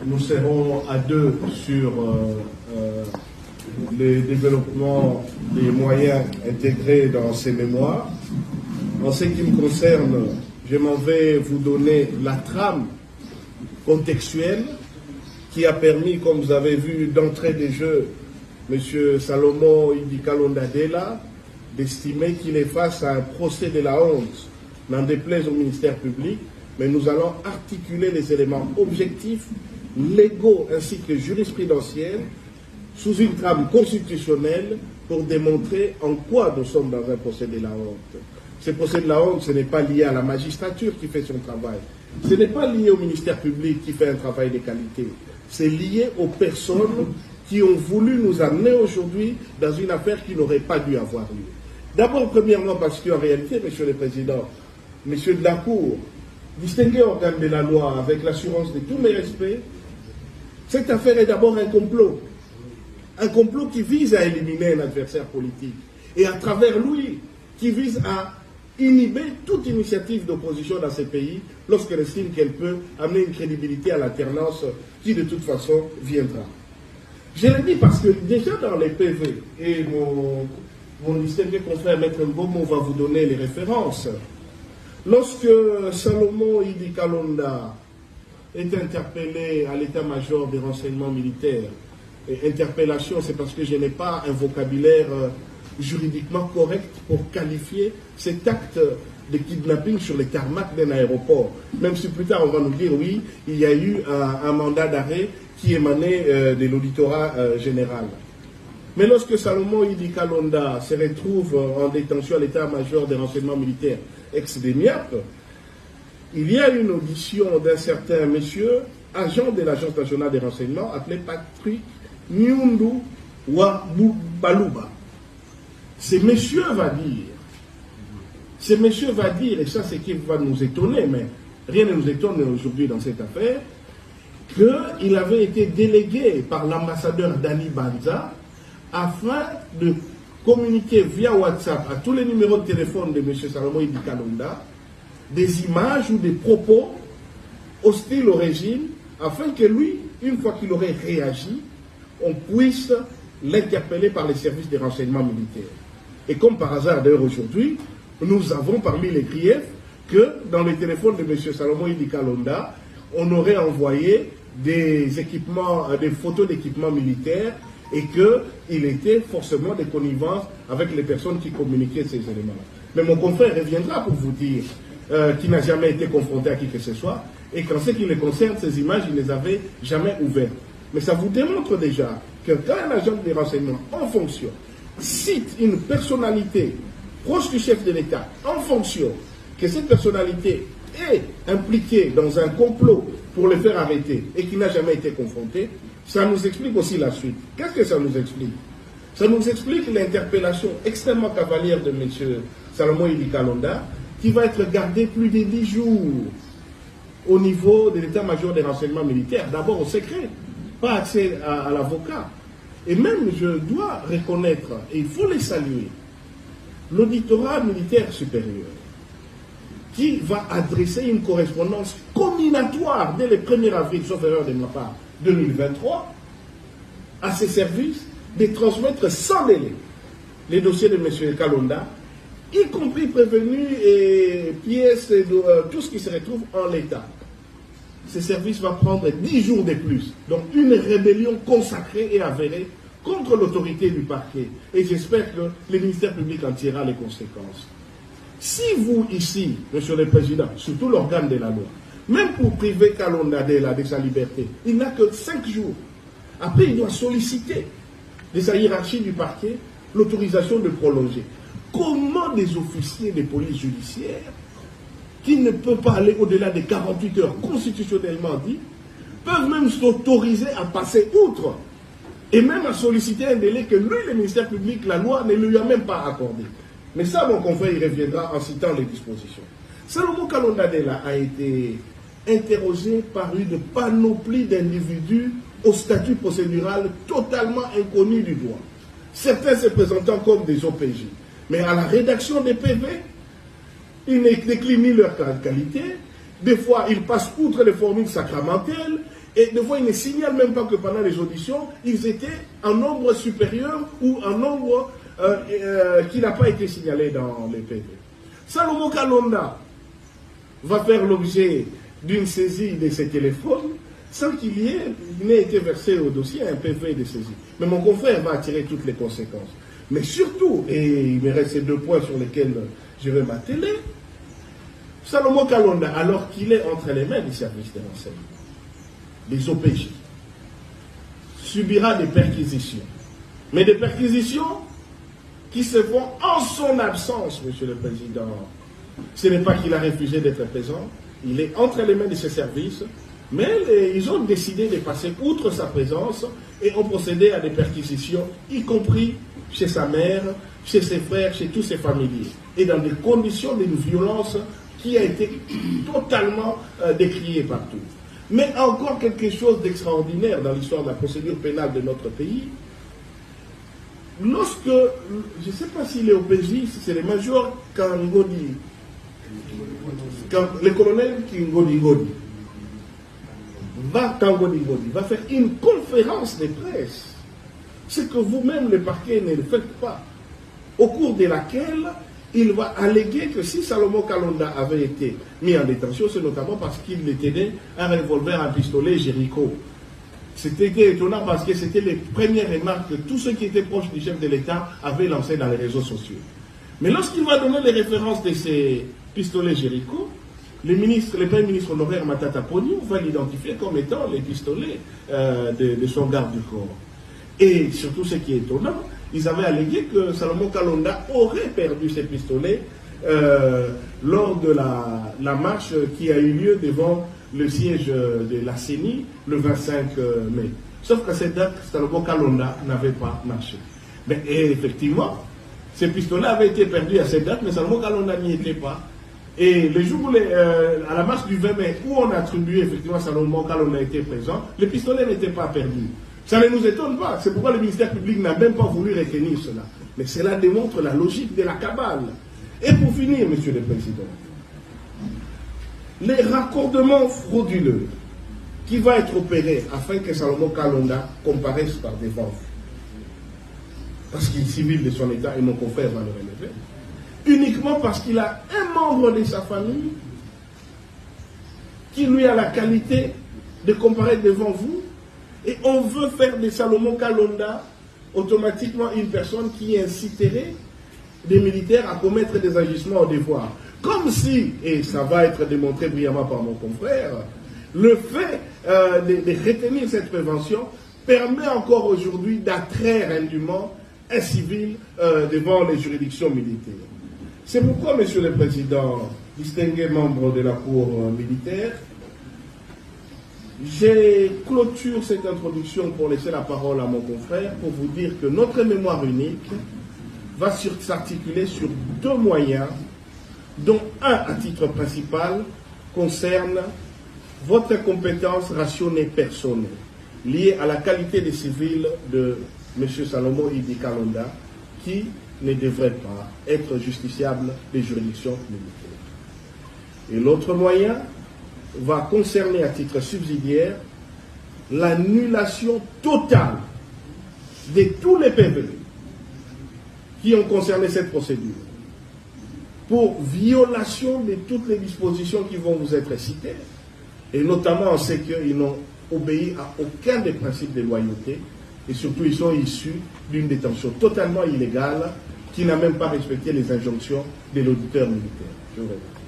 nous serons à deux sur le développement des moyens intégrés dans ces mémoires. En ce qui me concerne, je m'en vais vous donner la trame contextuelle qui a permis, comme vous avez vu, d'entrée des jeux, M. Salomon Idi Kalonda Dela, d'estimer qu'il est face à un procès de la honte, n'en déplaise au ministère public, mais nous allons articuler les éléments objectifs, légaux ainsi que jurisprudentiels, sous une trame constitutionnelle pour démontrer en quoi nous sommes dans un procès de la honte. Ce procès de la honte, ce n'est pas lié à la magistrature qui fait son travail, ce n'est pas lié au ministère public qui fait un travail de qualité, c'est lié aux personnes qui ont voulu nous amener aujourd'hui dans une affaire qui n'aurait pas dû avoir lieu. D'abord, premièrement, parce qu'en réalité, Monsieur le Président, Monsieur de la Cour, distingué organe de la loi avec l'assurance de tous mes respects, cette affaire est d'abord un complot. Un complot qui vise à éliminer un adversaire politique. Et à travers lui, qui vise à inhiber toute initiative d'opposition dans ce pays lorsqu'elle estime qu'elle peut amener une crédibilité à l'alternance qui de toute façon viendra. Je le dis parce que déjà dans les PV, et mon distingué confrère Maître Mbomo va vous donner les références, lorsque Salomon Idi Kalonda est interpellé à l'état-major des renseignements militaires, et interpellation c'est parce que je n'ai pas un vocabulaire juridiquement correct pour qualifier cet acte de kidnapping sur les tarmacs d'un aéroport. Même si plus tard on va nous dire oui, il y a eu un mandat d'arrêt qui émanait de l'auditorat général. Mais lorsque Salomon Idi Kalonda se retrouve en détention à l'état-major des renseignements militaires ex-DEMIAP, il y a une audition d'un certain monsieur, agent de l'Agence nationale des renseignements, appelé Patrick Nyundu Wabubaluba. Ce monsieur va dire, et ça c'est qui va nous étonner, mais rien ne nous étonne aujourd'hui dans cette affaire, qu'il avait été délégué par l'ambassadeur Dani Banza afin de communiquer via WhatsApp à tous les numéros de téléphone de M. Salomon Idi Kalonda des images ou des propos hostiles au régime, afin que lui, une fois qu'il aurait réagi, on puisse l'interpeller par les services de renseignement militaires. Et comme par hasard d'ailleurs aujourd'hui, nous avons parmi les griefs que dans le téléphone de M. Salomon Idi Kalonda, on aurait envoyé des équipements, des photos d'équipements militaires et qu'il était forcément de connivence avec les personnes qui communiquaient ces éléments. Mais mon confrère reviendra pour vous dire qu'il n'a jamais été confronté à qui que ce soit et qu'en ce qui le concerne, ces images, il ne les avait jamais ouvertes. Mais ça vous démontre déjà que quand un agent de renseignement en fonction cite une personnalité proche du chef de l'État en fonction, que cette personnalité est impliquée dans un complot pour le faire arrêter et qui n'a jamais été confronté, ça nous explique aussi la suite. Qu'est-ce que ça nous explique? Ça nous explique l'interpellation extrêmement cavalière de M. Salomon Idi Kalonda, qui va être gardé plus de 10 jours au niveau de l'état-major des renseignements militaires, d'abord au secret, pas accès à l'avocat. Et même, je dois reconnaître, et il faut les saluer, l'auditorat militaire supérieur, qui va adresser une correspondance combinatoire dès le 1er avril, sauf erreur de ma part, 2023, à ces services, de transmettre sans délai les dossiers de M. Kalonda, y compris prévenus et pièces, et tout ce qui se retrouve en l'état. Ce service va prendre 10 jours de plus. Donc une rébellion consacrée et avérée contre l'autorité du parquet. Et j'espère que le ministère public en tirera les conséquences. Si vous, ici, Monsieur le Président, surtout l'organe de la loi, même pour priver Kalonda de sa liberté, il n'a que 5 jours. Après, il doit solliciter de sa hiérarchie du parquet l'autorisation de prolonger. Comment des officiers de police judiciaire, qui ne peuvent pas aller au-delà des 48 heures constitutionnellement dit, peuvent même s'autoriser à passer outre et même à solliciter un délai que lui, le ministère public, la loi ne lui a même pas accordé. Mais ça, mon confrère, il reviendra en citant les dispositions. Salomon Kalonda Dela a été interrogé par une panoplie d'individus au statut procédural totalement inconnu du droit. Certains se présentant comme des OPJ. Mais à la rédaction des PV, ils ne déclinent ni leur qualité. Des fois, ils passent outre les formules sacramentelles. Et des fois, ils ne signalent même pas que pendant les auditions, ils étaient en nombre supérieur ou en nombre qui n'a pas été signalé dans les PV. Salomon Kalonda va faire l'objet d'une saisie de ses téléphones sans qu'il n'ait été versé au dossier un PV de saisie. Mais mon confrère va attirer toutes les conséquences. Mais surtout, et il me reste ces 2 points sur lesquels je vais m'atteler, Salomon Kalonda, alors qu'il est entre les mains des services de renseignement, des OPJ, subira des perquisitions. Mais des perquisitions qui se font en son absence, Monsieur le Président. Ce n'est pas qu'il a refusé d'être présent, il est entre les mains de ses services, mais ils ont décidé de passer outre sa présence et ont procédé à des perquisitions, y compris chez sa mère, chez ses frères, chez tous ses familiers, et dans des conditions d'une violence qui a été totalement décriée partout. Mais encore quelque chose d'extraordinaire dans l'histoire de la procédure pénale de notre pays. Lorsque, je ne sais pas s'il est au PJ, si c'est le major Kangodi, le colonel Kingodi va faire une conférence de presse, ce que vous-même, le parquet, ne le faites pas, au cours de laquelle il va alléguer que si Salomon Kalonda avait été mis en détention, c'est notamment parce qu'il détenait un revolver, un pistolet Jericho. C'était étonnant parce que c'était les premières remarques que tous ceux qui étaient proches du chef de l'État avaient lancées dans les réseaux sociaux. Mais lorsqu'il va donner les références de ces pistolets Jericho, le premier ministre honoraire Matata Pognou va l'identifier comme étant les pistolets de son garde du corps. Et surtout, ce qui est étonnant, ils avaient allégué que Salomon Kalonda aurait perdu ses pistolets lors de la marche qui a eu lieu devant le siège de la CENI le 25 mai. Sauf qu'à cette date, Salomon Kalonda n'avait pas marché. Mais effectivement, ces pistolets avaient été perdus à cette date, mais Salomon Kalonda n'y était pas. Et le jour où à la marche du 20 mai, où on a attribué effectivement Salomon Kalonda était présent, les pistolets n'étaient pas perdus. Ça ne nous étonne pas. C'est pourquoi le ministère public n'a même pas voulu retenir cela. Mais cela démontre la logique de la cabale. Et pour finir, Monsieur le Président, les raccordements frauduleux qui vont être opérés afin que Salomon Kalonda comparaisse par devant vous, parce qu'il est civil de son État et mon confrère va le relever, uniquement parce qu'il a un membre de sa famille qui lui a la qualité de comparaître devant vous, et on veut faire de Salomon Kalonda automatiquement une personne qui inciterait des militaires à commettre des agissements au devoir. Comme si, et ça va être démontré brillamment par mon confrère, le fait de retenir cette prévention permet encore aujourd'hui d'attraire indûment un civil devant les juridictions militaires. C'est pourquoi, Monsieur le Président, distingué membre de la Cour militaire, j'ai clôture cette introduction pour laisser la parole à mon confrère pour vous dire que notre mémoire unique va s'articuler sur 2 moyens, dont un à titre principal concerne votre compétence rationnée personnelle liée à la qualité de civil de M. Salomon Idi Kalonda, qui ne devrait pas être justiciable des juridictions militaires. Et l'autre moyen va concerner à titre subsidiaire l'annulation totale de tous les PV qui ont concerné cette procédure, pour violation de toutes les dispositions qui vont vous être citées, et notamment en ce qu'ils n'ont obéi à aucun des principes de loyauté, et surtout ils sont issus d'une détention totalement illégale qui n'a même pas respecté les injonctions de l'auditeur militaire. Je vous remercie.